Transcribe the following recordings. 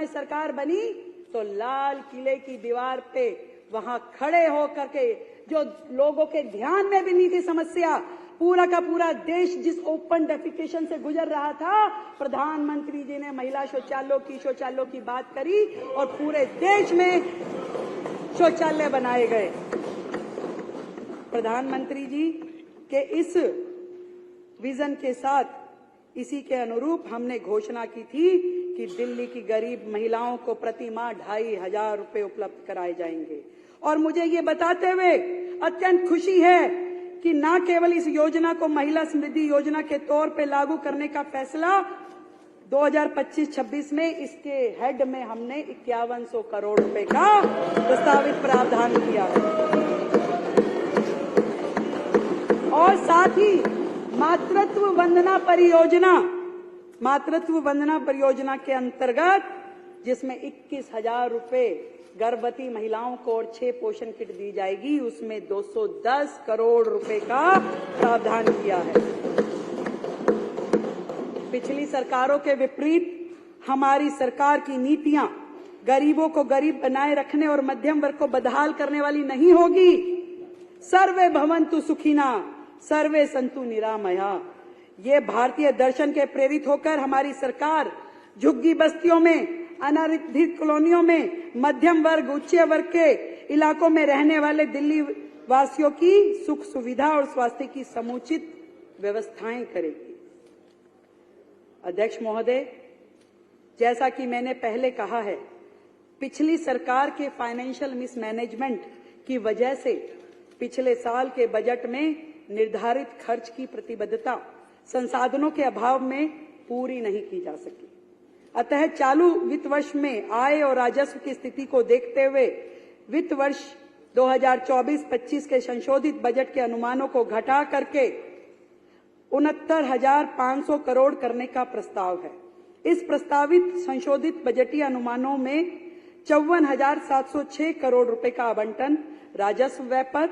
में सरकार बनी तो लाल किले की दीवार पे वहां खड़े होकर के जो लोगों के ध्यान में भी नहीं थी समस्या, पूरा का पूरा देश जिस ओपन डेफिकेशन से गुजर रहा था, प्रधानमंत्री जी ने महिला शौचालयों की बात करी और पूरे देश में शौचालय बनाए गए। प्रधानमंत्री जी के इस विजन के साथ इसी के अनुरूप हमने घोषणा की थी कि दिल्ली की गरीब महिलाओं को प्रति माह 2,500 रुपए उपलब्ध कराए जाएंगे। और मुझे ये बताते हुए अत्यंत खुशी है कि न केवल इस योजना को महिला समृद्धि योजना के तौर पे लागू करने का फैसला 2025-26 में इसके हेड में हमने 5100 करोड़ रुपए का प्रस्तावित प्रावधान किया है। और साथ ही मातृत्व वंदना परियोजना के अंतर्गत जिसमें 21,000 रुपए गर्भवती महिलाओं को और 6 पोषण किट दी जाएगी, उसमें 210 करोड़ रुपए का प्रावधान किया है। पिछली सरकारों के विपरीत हमारी सरकार की नीतियां गरीबों को गरीब बनाए रखने और मध्यम वर्ग को बदहाल करने वाली नहीं होगी। सर्वे भवन्तु सुखिना, सर्वे सन्तु निरामया, ये भारतीय दर्शन के प्रेरित होकर हमारी सरकार झुग्गी बस्तियों में, अनारक्षित कॉलोनियों में, मध्यम वर्ग, उच्च वर्ग के इलाकों में रहने वाले दिल्ली वासियों की सुख सुविधा और स्वास्थ्य की समुचित व्यवस्थाएं करेगी। अध्यक्ष महोदय, जैसा कि मैंने पहले कहा है, पिछली सरकार के फाइनेंशियल मिसमैनेजमेंट की वजह से पिछले साल के बजट में निर्धारित खर्च की प्रतिबद्धता संसाधनों के अभाव में पूरी नहीं की जा सकी। अतः चालू वित्त वर्ष में आय और राजस्व की स्थिति को देखते हुए वित्त वर्ष 2024-25 के संशोधित बजट के अनुमानों को घटा करके 69,500 करोड़ करने का प्रस्ताव है। इस प्रस्तावित संशोधित बजटीय अनुमानों में 54,706 करोड़ रुपए का आवंटन राजस्व व्यय पर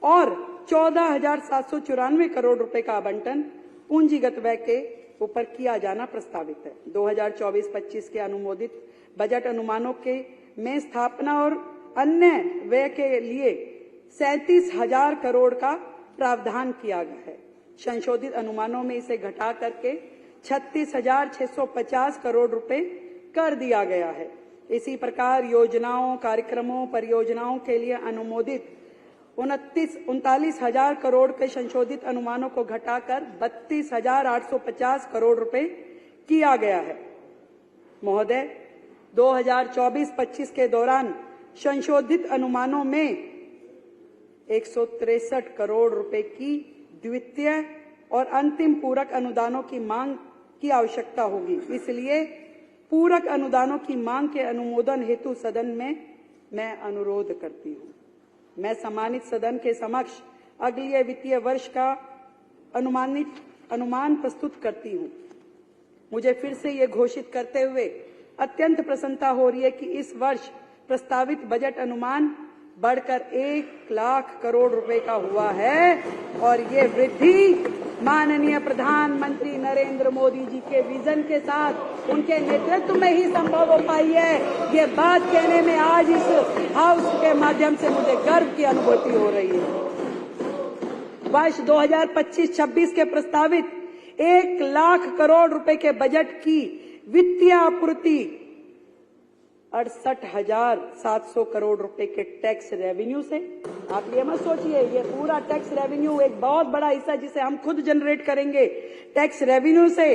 और 14,794 करोड़ रुपए का आवंटन पूंजीगत व्यय के ऊपर किया जाना प्रस्तावित है। 2024-25 के अनुमोदित बजट अनुमानों के में स्थापना और अन्य व्यय के लिए 37,000 करोड़ का प्रावधान किया गया है। संशोधित अनुमानों में इसे घटा करके 36,650 करोड़ रुपए कर दिया गया है। इसी प्रकार योजनाओं, कार्यक्रमों, परियोजनाओं के लिए अनुमोदित 39,000 करोड़ के संशोधित अनुमानों को घटाकर 32,850 करोड़ रुपए किया गया है। महोदय, 2024-25 के दौरान संशोधित अनुमानों में 163 करोड़ रुपए की द्वितीय और अंतिम पूरक अनुदानों की मांग की आवश्यकता होगी। इसलिए पूरक अनुदानों की मांग के अनुमोदन हेतु सदन में मैं अनुरोध करती हूँ। मैं सम्मानित सदन के समक्ष अगले वित्तीय वर्ष का अनुमान प्रस्तुत करती हूँ। मुझे फिर से ये घोषित करते हुए अत्यंत प्रसन्नता हो रही है कि इस वर्ष प्रस्तावित बजट अनुमान बढ़कर 1 लाख करोड़ रुपए का हुआ है और ये वृद्धि माननीय प्रधानमंत्री नरेंद्र मोदी जी के विजन के साथ उनके नेतृत्व में ही संभव हो पाई है। ये बात कहने में आज इस हाउस के माध्यम से मुझे गर्व की अनुभूति हो रही है। वर्ष 2025-26 के प्रस्तावित 1 लाख करोड़ रुपए के बजट की वित्तीय आपूर्ति 68,700 करोड़ रुपए के टैक्स रेवेन्यू से। आप ये मत सोचिए ये पूरा टैक्स रेवेन्यू एक बहुत बड़ा हिस्सा जिसे हम खुद जनरेट करेंगे। टैक्स रेवेन्यू से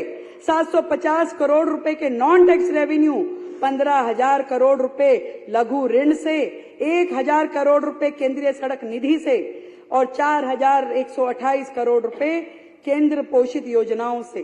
750 करोड़ रुपए के नॉन टैक्स रेवेन्यू, 15,000 करोड़ रुपए लघु ऋण से, 1,000 करोड़ रुपए केंद्रीय सड़क निधि से और 4,128 करोड़ रुपए केंद्र पोषित योजनाओं से,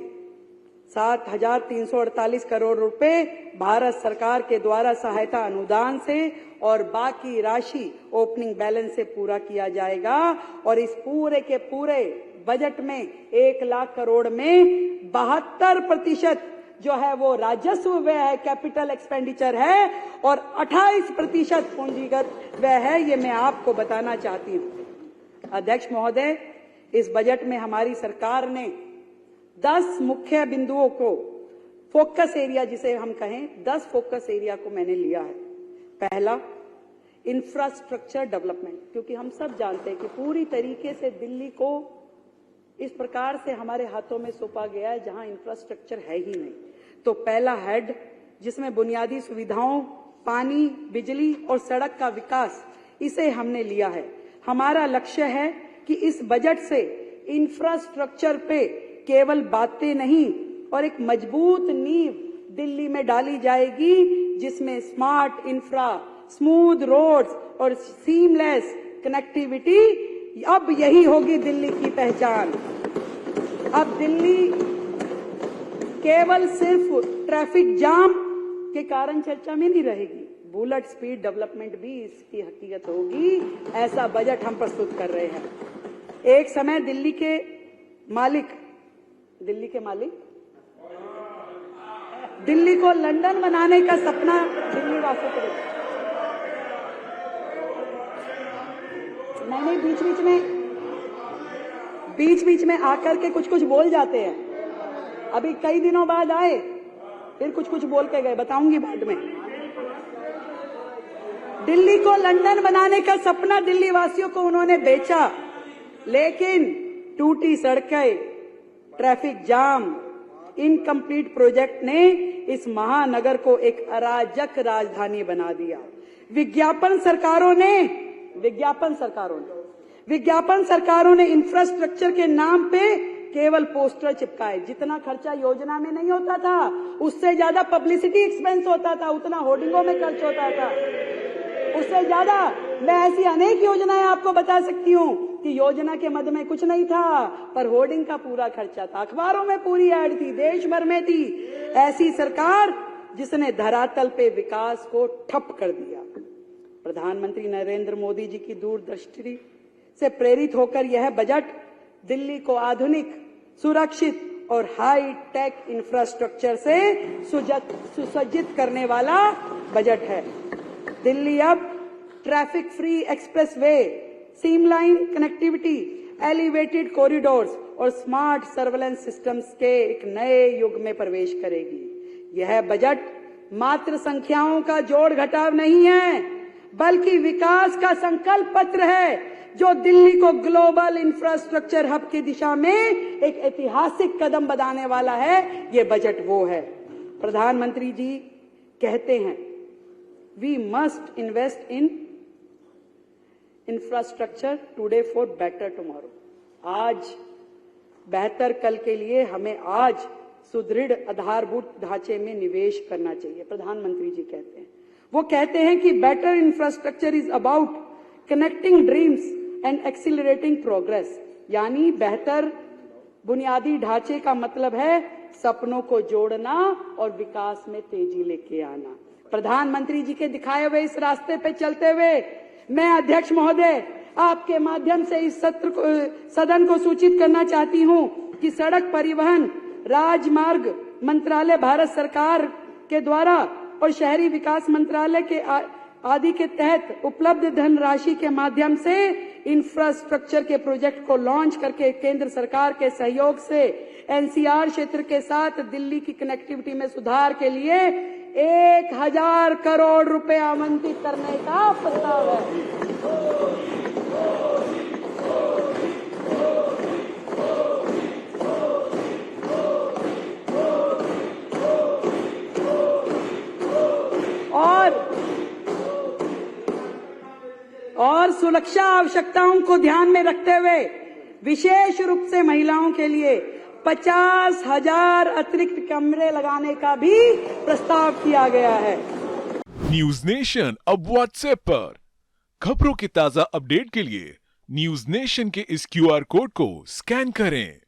7,348 करोड़ रुपए भारत सरकार के द्वारा सहायता अनुदान से और बाकी राशि ओपनिंग बैलेंस से पूरा किया जाएगा। और इस पूरे के पूरे बजट में 1 लाख करोड़ में 72% जो है वो राजस्व व्यय है, कैपिटल एक्सपेंडिचर है और 28% पूंजीगत व्यय है। ये मैं आपको बताना चाहती हूँ। अध्यक्ष महोदय, इस बजट में हमारी सरकार ने 10 मुख्य बिंदुओं को फोकस एरिया जिसे हम कहें, 10 फोकस एरिया को मैंने लिया है। पहला, इंफ्रास्ट्रक्चर डेवलपमेंट, क्योंकि हम सब जानते हैं कि पूरी तरीके से दिल्ली को इस प्रकार से हमारे हाथों में सौंपा गया है जहां इंफ्रास्ट्रक्चर है ही नहीं। तो पहला हेड जिसमें बुनियादी सुविधाओं, पानी, बिजली और सड़क का विकास, इसे हमने लिया है। हमारा लक्ष्य है कि इस बजट से इंफ्रास्ट्रक्चर पे केवल बातें नहीं और एक मजबूत नींव दिल्ली में डाली जाएगी, जिसमें स्मार्ट इंफ्रा, स्मूथ रोड्स और सीमलेस कनेक्टिविटी, अब यही होगी दिल्ली की पहचान। अब दिल्ली केवल सिर्फ ट्रैफिक जाम के कारण चर्चा में नहीं रहेगी, बुलेट स्पीड डेवलपमेंट भी इसकी हकीकत होगी। ऐसा बजट हम प्रस्तुत कर रहे हैं। एक समय दिल्ली के मालिक दिल्ली को लंदन बनाने का सपना दिल्ली वासियों को, नहीं, बीच बीच में आकर के कुछ बोल जाते हैं। अभी कई दिनों बाद आए, फिर कुछ बोल के गए, बताऊंगी बाद में। दिल्ली को लंदन बनाने का सपना दिल्ली वासियों को उन्होंने बेचा, लेकिन टूटी सड़कें, ट्रैफिक जाम, इनकम्प्लीट प्रोजेक्ट ने इस महानगर को एक अराजक राजधानी बना दिया। विज्ञापन सरकारों ने इंफ्रास्ट्रक्चर के नाम पे केवल पोस्टर चिपकाए। जितना खर्चा योजना में नहीं होता था, उससे ज्यादा पब्लिसिटी एक्सपेंस होता था, उतना होर्डिंगों में खर्च होता था, उससे ज्यादा। मैं ऐसी अनेक योजनाएं आपको बता सकती हूं कि योजना के मद में कुछ नहीं था, पर होर्डिंग का पूरा खर्चा था, अखबारों में पूरी ऐड थी, देश भर में थी। ऐसी सरकार जिसने धरातल पे विकास को ठप कर दिया। प्रधानमंत्री नरेंद्र मोदी जी की दूरदृष्टि से प्रेरित होकर यह बजट दिल्ली को आधुनिक, सुरक्षित और हाई टेक इंफ्रास्ट्रक्चर से सुसज्जित करने वाला बजट है। दिल्ली अब traffic free expressway, seamless connectivity, elevated corridors और स्मार्ट सर्वेलेंस सिस्टम्स के एक नए युग में प्रवेश करेगी। यह बजट मात्र संख्याओं का जोड़ घटाव नहीं है, बल्कि विकास का संकल्प पत्र है, जो दिल्ली को ग्लोबल इंफ्रास्ट्रक्चर हब की दिशा में एक ऐतिहासिक कदम बढ़ाने वाला है। ये बजट वो है। प्रधानमंत्री जी कहते हैं, we must invest in infrastructure today for better tomorrow. आज बेहतर कल के लिए हमें आज सुदृढ़ आधारभूत ढांचे में निवेश करना चाहिए। प्रधानमंत्री जी कहते हैं, वो कहते हैं कि better infrastructure is about connecting dreams and accelerating progress. यानी बेहतर बुनियादी ढांचे का मतलब है सपनों को जोड़ना और विकास में तेजी लेके आना। प्रधानमंत्री जी के दिखाए हुए इस रास्ते पे चलते हुए मैं अध्यक्ष महोदय आपके माध्यम से इस सदन को सूचित करना चाहती हूं कि सड़क परिवहन राजमार्ग मंत्रालय भारत सरकार के द्वारा और शहरी विकास मंत्रालय के आदि के तहत उपलब्ध धनराशि के माध्यम से इंफ्रास्ट्रक्चर के प्रोजेक्ट को लॉन्च करके केंद्र सरकार के सहयोग से एनसीआर क्षेत्र के साथ दिल्ली की कनेक्टिविटी में सुधार के लिए 1000 करोड़ रुपए आवंटित करने का प्रस्ताव है। और सुरक्षा आवश्यकताओं को ध्यान में रखते हुए विशेष रूप से महिलाओं के लिए 50,000 अतिरिक्त कमरे लगाने का भी प्रस्ताव किया गया है। न्यूज नेशन अब व्हाट्सएप पर खबरों के ताजा अपडेट के लिए न्यूज नेशन के इस QR कोड को स्कैन करें।